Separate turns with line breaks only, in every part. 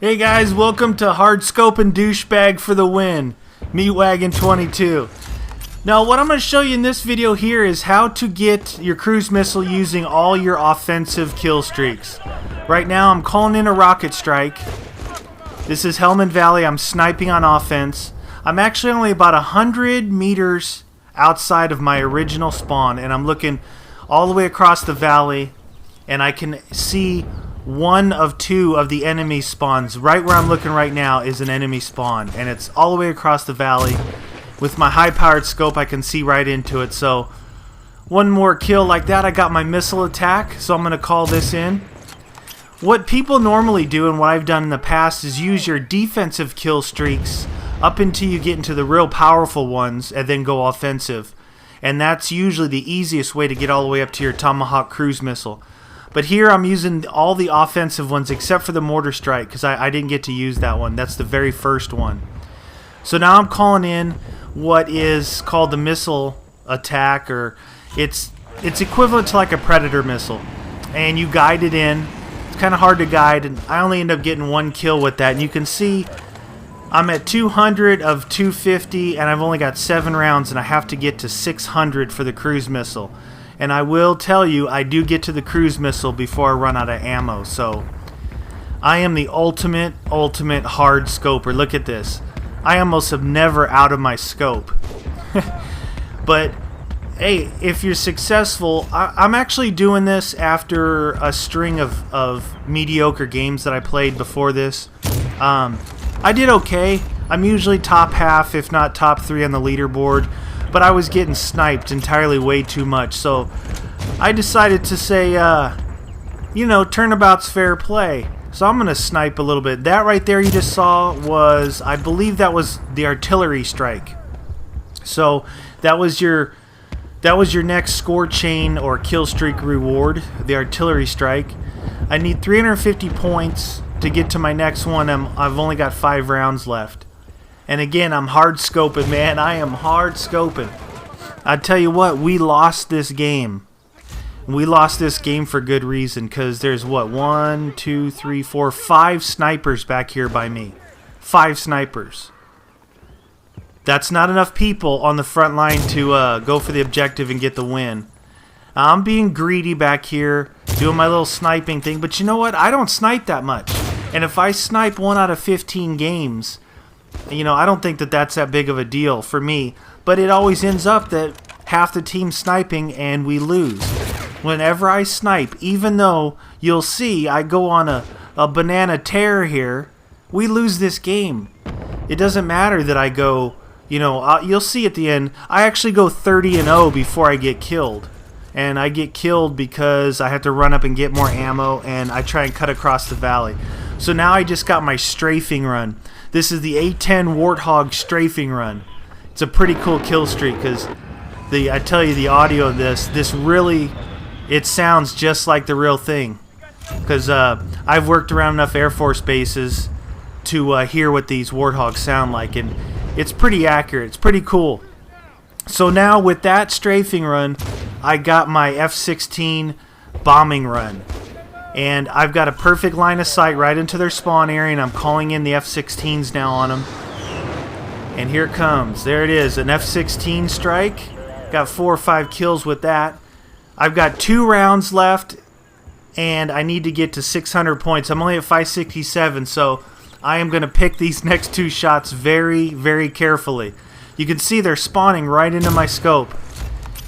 Hey guys, welcome to Hard Scope and Douchebag for the win. Meatwagon 22. Now what I'm going to show you in this video here is how to get your cruise missile using all your offensive kill streaks. Right now I'm calling in a rocket strike. This is Hellman Valley. I'm sniping on offense. I'm actually only about 100 meters outside of my original spawn, and I'm looking all the way across the valley, and I can see one of two of the enemy spawns. Right where I'm looking right now is an enemy spawn, and it's all the way across the valley. With my high-powered scope, I can see right into it. So one more kill like that, I got my missile attack, so I'm going to call this in. What people normally do, and what I've done in the past, is use your defensive kill streaks up until you get into the real powerful ones, and then go offensive. And that's usually the easiest way to get all the way up to your Tomahawk cruise missile. But here I'm using all the offensive ones except for the mortar strike, because I didn't get to use that one. That's the very first one. So now I'm calling in what is called the missile attack, or it's equivalent to like a Predator missile. And you guide it in. It's kind of hard to guide, and I only end up getting one kill with that. And you can see I'm at 200 of 250, and I've only got 7 rounds, and I have to get to 600 for the cruise missile. And I will tell you, I do get to the cruise missile before I run out of ammo. So I am the ultimate hard scoper. Look at this. I almost have never out of my scope. But hey, if you're successful, I'm actually doing this after a string of mediocre games that I played before this. I did okay. I'm usually top half, if not top 3 on the leaderboard. But I was getting sniped entirely way too much, so I decided to say, you know, turnabout's fair play. So I'm going to snipe a little bit. That right there you just saw was, I believe that was the artillery strike. So that was your next score chain or kill streak reward, the artillery strike. I need 350 points to get to my next one. I've only got 5 rounds left. And again, I'm hard scoping, man. I am hard scoping. I tell you what, we lost this game. We lost this game for good reason, because there's what, 1, 2, 3, 4, 5 snipers back here by me. 5 snipers. That's not enough people on the front line to go for the objective and get the win. I'm being greedy back here, doing my little sniping thing, but you know what? I don't snipe that much. And if I snipe 1 out of 15 games, you know, I don't think that that's that big of a deal for me. But it always ends up that half the team's sniping and we lose. Whenever I snipe, even though you'll see I go on a banana tear here, we lose this game. It doesn't matter that I go, you know, you'll see at the end, I actually go 30-0 before I get killed. And I get killed because I have to run up and get more ammo, and I try and cut across the valley. So now I just got my strafing run. This is the A10 Warthog strafing run. It's a pretty cool kill streak, because I tell you, the audio of this really, it sounds just like the real thing. Because I've worked around enough Air Force bases to hear what these Warthogs sound like, and it's pretty accurate. It's pretty cool. So now with that strafing run, I got my F-16 bombing run. And I've got a perfect line of sight right into their spawn area, and I'm calling in the F-16s now on them. And here it comes. There it is, an F-16 strike. Got 4 or 5 kills with that. I've got 2 rounds left, and I need to get to 600 points. I'm only at 567, so I am going to pick these next 2 shots very, very carefully. You can see they're spawning right into my scope.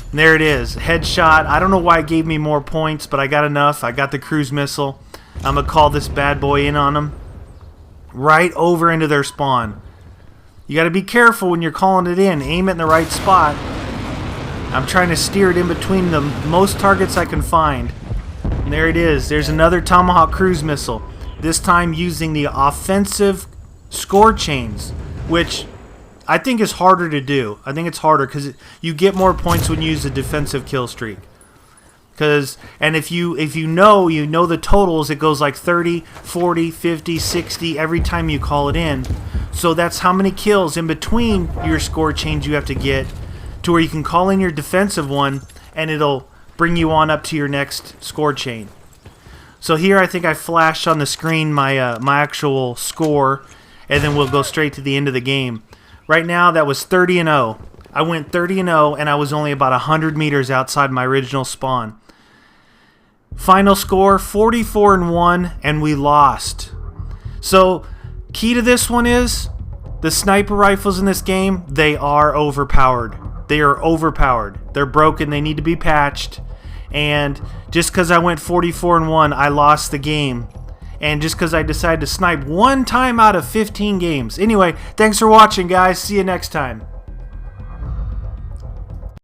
And there it is, headshot. I don't know why it gave me more points, but I got enough. I got the cruise missile. I'm going to call this bad boy in on them. Right over into their spawn. You got to be careful when you're calling it in. Aim it in the right spot. I'm trying to steer it in between the most targets I can find. And there it is. There's another Tomahawk cruise missile. This time using the offensive score chains, which I think is harder to do. I think it's harder because you get more points when you use a defensive kill streak. And if you know the totals, it goes like 30, 40, 50, 60 every time you call it in. So that's how many kills in between your score chains you have to get to where you can call in your defensive one, and it'll bring you on up to your next score chain. So here I think I flashed on the screen my my actual score, and then we'll go straight to the end of the game. Right now that was 30-0. I went 30-0 and I was only about 100 meters outside my original spawn. Final score 44-1 and we lost. So key to this one is the sniper rifles in this game, they are overpowered. They are overpowered. They're broken. They need to be patched. And just because I went 44-1, I lost the game. And just because I decided to snipe one time out of 15 games. Anyway, thanks for watching, guys. See you next time.